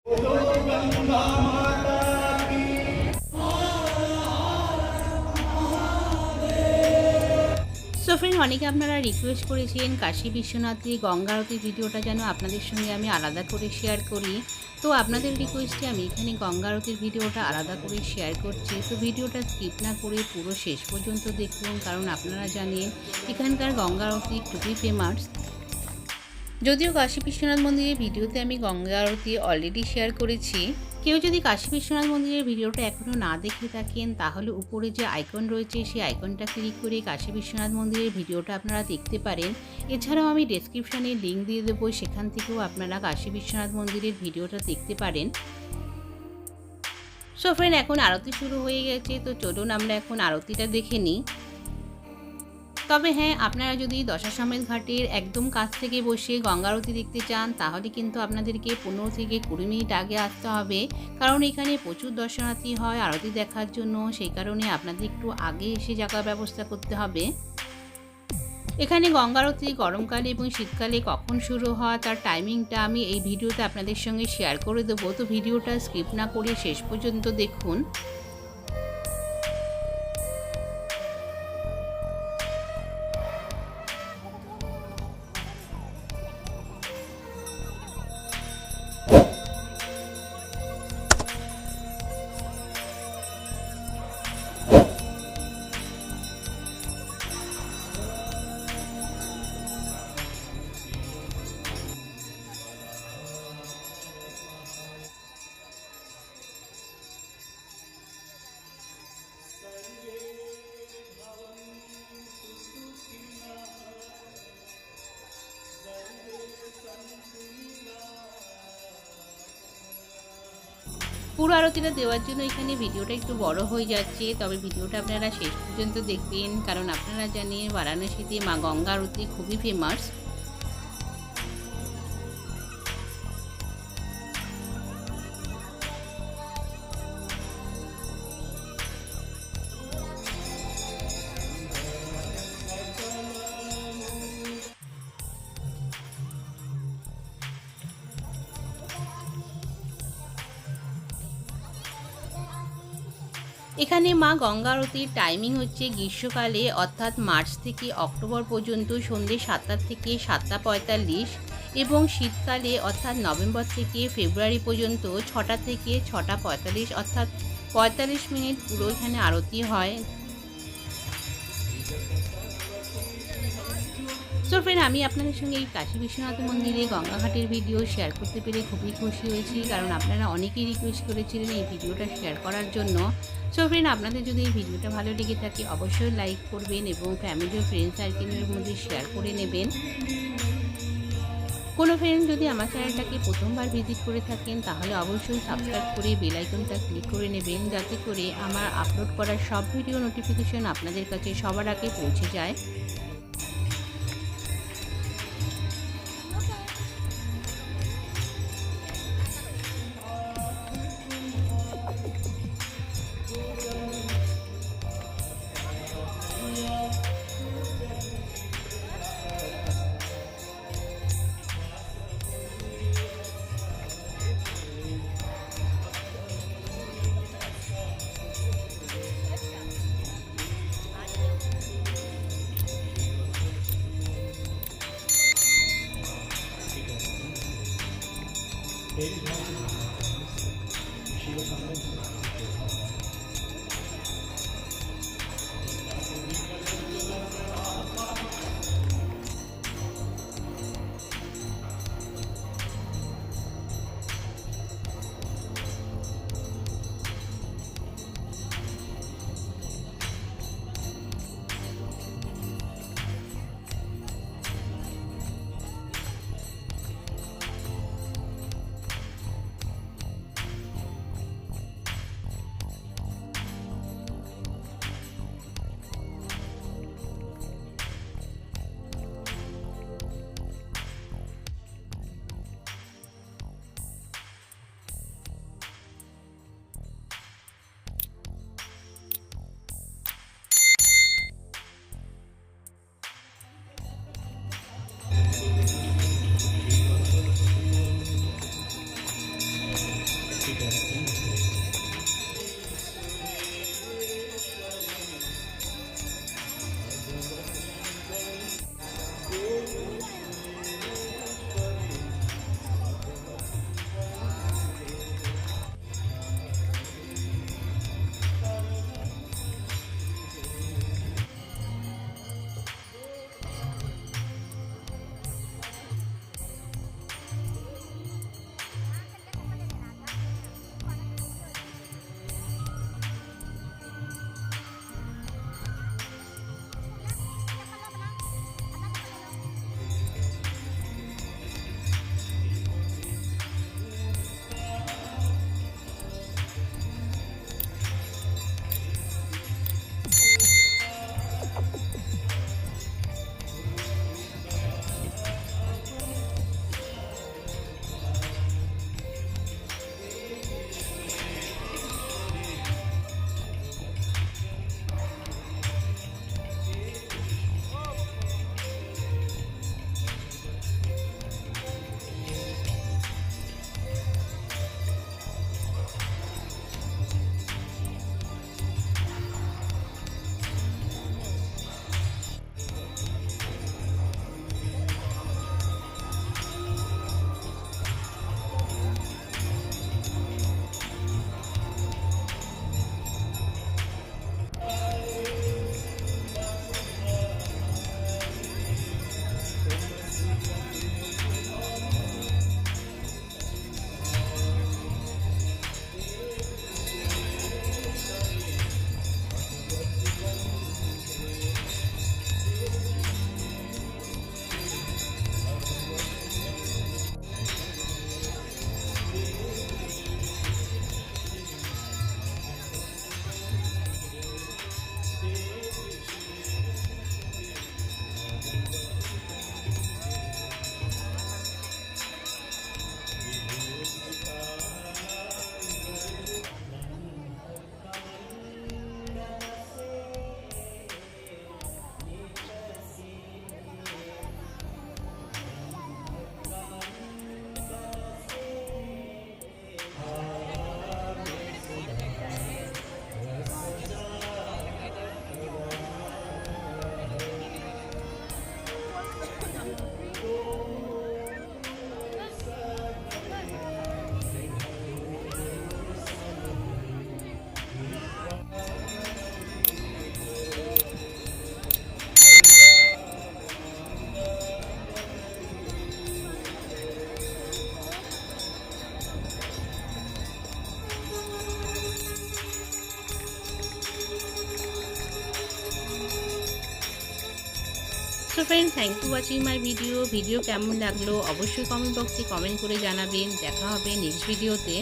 So friend, অনেকে আপনারা request করেছেন কাশী বিশ্বনাথে গঙ্গা আরতির ভিডিওটা যেন আপনাদের সঙ্গে আমি আলাদা করে শেয়ার করি। তো আপনাদের রিকোয়েস্টে আমি এখানে গঙ্গা আরতির ভিডিওটা আলাদা করে শেয়ার করছি। তো ভিডিওটা স্কিপ না করে পুরো শেষ পর্যন্ত দেখুন, কারণ আপনারা জানেন এখানকার গঙ্গা আরতি খুবই ফেমাস। যদিও কাশী বিশ্বনাথ মন্দিরের ভিডিওতে আমি গঙ্গা আরতি অলরেডি শেয়ার করেছি। কেউ যদি কাশী বিশ্বনাথ মন্দিরের ভিডিওটা এখনও না দেখে থাকেন, তাহলে উপরে যে আইকন রয়েছে সেই আইকনটা ক্লিক করে কাশী বিশ্বনাথ মন্দিরের ভিডিওটা আপনারা দেখতে পারেন। এছাড়াও আমি ডেসক্রিপশানে লিঙ্ক দিয়ে দেবো, সেখান থেকেও আপনারা কাশী বিশ্বনাথ মন্দিরের ভিডিওটা দেখতে পারেন। সো ফ্রেন্ড, এখন আরতি শুরু হয়ে গেছে, তো চলুন আমরা এখন আরতিটা দেখে নিই। তবে হ্যাঁ, আপনারা যদি দশাশ্বমেধ ঘাটের একদম কাছ থেকে বসে গঙ্গা আরতি দেখতে চান, তাহলে কিন্তু আপনাদেরকে 15 থেকে 20 মিনিট আগে আসতে হবে, কারণ এখানে প্রচুর দর্শনার্থী হয় আরতি দেখার জন্য। সেই কারণে আপনাদের একটু আগে এসে জায়গার ব্যবস্থা করতে হবে। এখানে গঙ্গা আরতি গরমকালে এবং শীতকালে কখন শুরু হয় তার টাইমিংটা আমি এই ভিডিওতে আপনাদের সঙ্গে শেয়ার করে দেবো। তো ভিডিওটা স্কিপ না করে শেষ পর্যন্ত দেখুন। পুরো আরতিটা দেওয়ার জন্য এখানে ভিডিওটা একটু বড় হয়ে যাচ্ছে, তবে ভিডিওটা আপনারা শেষ পর্যন্ত দেখবেন, কারণ আপনারা জানেন বারাণসীতে মা গঙ্গা আরতি খুবই ফেমাস। এখানে মা গঙ্গা আরতির টাইমিং হচ্ছে গ্রীষ্মকালে অর্থাৎ মার্চ থেকে অক্টোবর পর্যন্ত সন্ধ্যে 7টা থেকে 7:45, এবং শীতকালে অর্থাৎ নভেম্বর থেকে ফেব্রুয়ারি পর্যন্ত 6টা থেকে 6:45, অর্থাৎ 45 মিনিট পুরো এখানে আরতি হয়। সো ফ্রেন্ড, আমি আপনাদের সঙ্গে এই কাশী বিশ্বনাথ মন্দিরে গঙ্গাঘাটের ভিডিও শেয়ার করতে পেরে খুবই খুশি হয়েছি, কারণ আপনারা অনেকেই রিকোয়েস্ট করেছিলেন এই ভিডিওটা শেয়ার করার জন্য। সো ফ্রেন্ড, আপনাদের যদি এই ভিডিওটা ভালো লেগে থাকে অবশ্যই লাইক করবেন এবং ফ্যামিলি ও ফ্রেন্ড সার্কেলের মধ্যে শেয়ার করে নেবেন। কোনো ফ্রেন্ড যদি আমার চ্যানেলটাকে প্রথমবার ভিজিট করে থাকেন, তাহলে অবশ্যই সাবস্ক্রাইব করে বেল আইকনটা ক্লিক করে নেবেন, যাতে করে আমার আপলোড করা সব ভিডিও নোটিফিকেশন আপনাদের কাছে সবার আগে পৌঁছে যায়। So friend, thank you watching my video কেমন লাগলো অবশ্যই কমেন্ট বক্সে কমেন্ট করে জানাবেন। দেখা হবে নেক্সট ভিডিওতে।